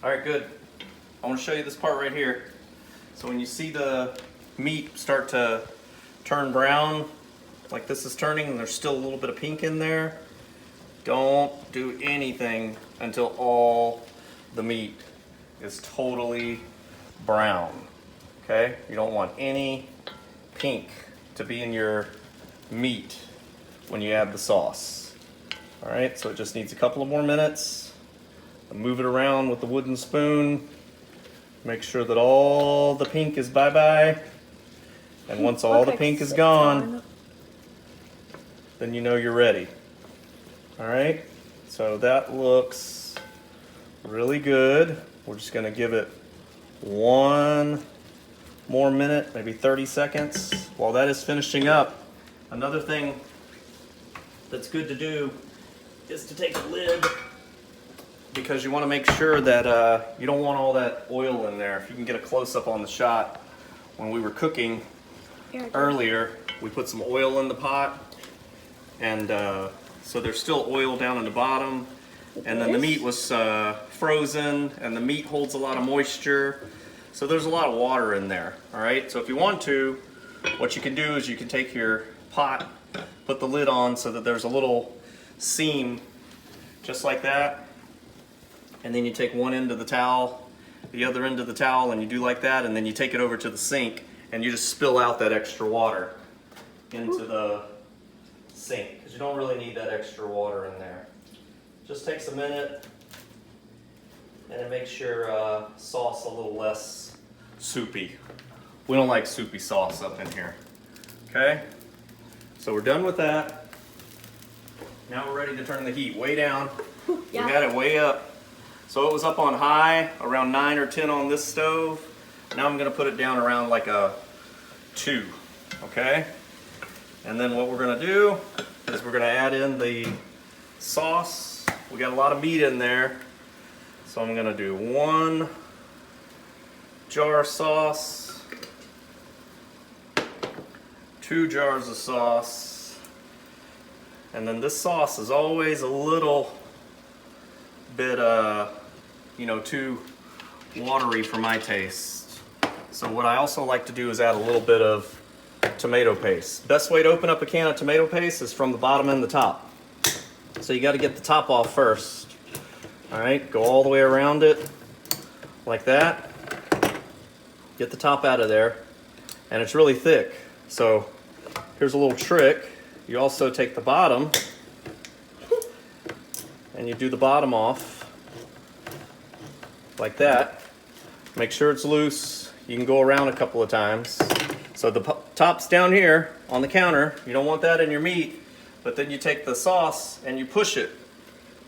All right, good. I want to show you this part right here. So when you see the meat start to turn brown, like this is turning, and there's still a little bit of pink in there, don't do anything until all the meat is totally brown. Okay? You don't want any pink to be in your meat when you add the sauce. All right, so it just needs a couple of more minutes. Move it around with the wooden spoon. Make sure that all the pink is bye-bye. And once all the pink is gone, then you know you're ready. All right, so that looks really good. We're just gonna give it one more minute, maybe 30 seconds. While that is finishing up, another thing that's good to do is to take the lid, because you want to make sure that you don't want all that oil in there. If you can get a close-up on the shot, when we were cooking earlier, we put some oil in the pot, and so there's still oil down in the bottom, and then the meat was frozen, and the meat holds a lot of moisture, so there's a lot of water in there. All right, so if you want to, what you can do is you can take your pot, put the lid on so that there's a little seam just like that, and then you take one end of the towel, the other end of the towel, and you do like that, and then you take it over to the sink and you just spill out that extra water into the sink, because you don't really need that extra water in there. Just takes a minute, and it makes your sauce a little less soupy. We don't like soupy sauce up in here. Okay, so we're done with that. Now we're ready to turn the heat way down. Yeah. We got it way up. So it was up on high, around 9 or 10 on this stove. Now I'm gonna put it down around like a 2, okay? And then what we're gonna do is we're gonna add in the sauce. We got a lot of meat in there. So I'm gonna do 1 jar of sauce, 2 jars of sauce, and then this sauce is always a little bit too watery for my taste. So what I also like to do is add a little bit of tomato paste. Best way to open up a can of tomato paste is from the bottom and the top. So you got to get the top off first. All right, go all the way around it like that. Get the top out of there, and it's really thick. So here's a little trick. You also take the bottom and you do the bottom off like that. Make sure it's loose. You can go around a couple of times. So the top's down here on the counter. You don't want that in your meat, but then you take the sauce and you push it,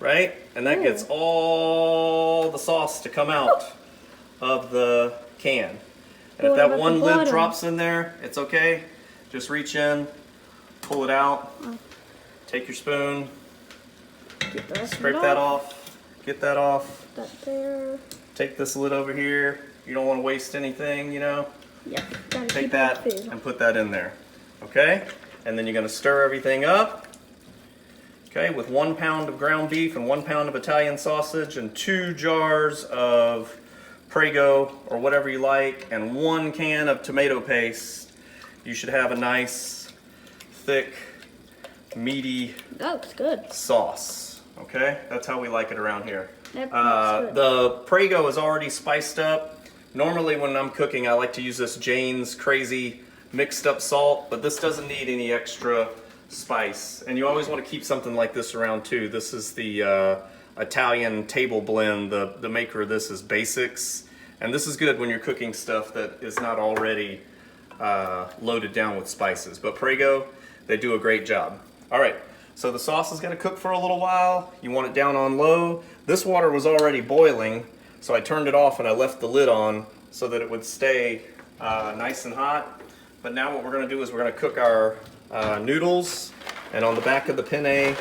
right? And that gets all the sauce to come out of the can. And if that one lid drops in there, it's okay. Just reach in, pull it out, take your spoon, scrape that off, get that off. That there. Take this lid over here. You don't want to waste anything, you know? Yep. Take that and put that in there, okay? And then you're gonna stir everything up, okay, with 1 pound of ground beef and 1 pound of Italian sausage and 2 jars of Prego or whatever you like, and 1 can of tomato paste. You should have a nice, thick, meaty That looks good. sauce, okay? That's how we like it around here. That looks good. The Prego is already spiced up. Normally when I'm cooking, I like to use this Jane's Crazy mixed up salt, but this doesn't need any extra spice. And you always want to keep something like this around too. This is the Italian table blend. The maker of this is Basics. And this is good when you're cooking stuff that is not already loaded down with spices. But Prego, they do a great job. All right, so the sauce is gonna cook for a little while. You want it down on low. This water was already boiling, so I turned it off and I left the lid on so that it would stay nice and hot. But now what we're gonna do is we're gonna cook our noodles, and on the back of the penne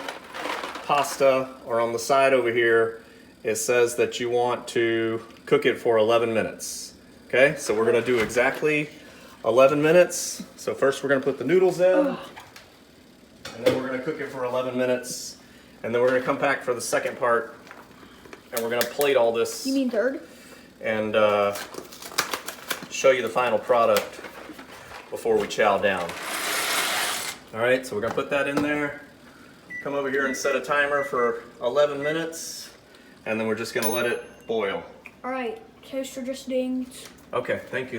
pasta, or on the side over here, it says that you want to cook it for 11 minutes. Okay, so we're gonna do exactly 11 minutes. So first we're gonna put the noodles in, and then we're gonna cook it for 11 minutes, and then we're gonna come back for the second part and we're gonna plate all this You mean third? and show you the final product before we chow down. All right, so we're gonna put that in there. Come over here and set a timer for 11 minutes, and then we're just gonna let it boil. All right, toaster just dinged. Okay, thank you.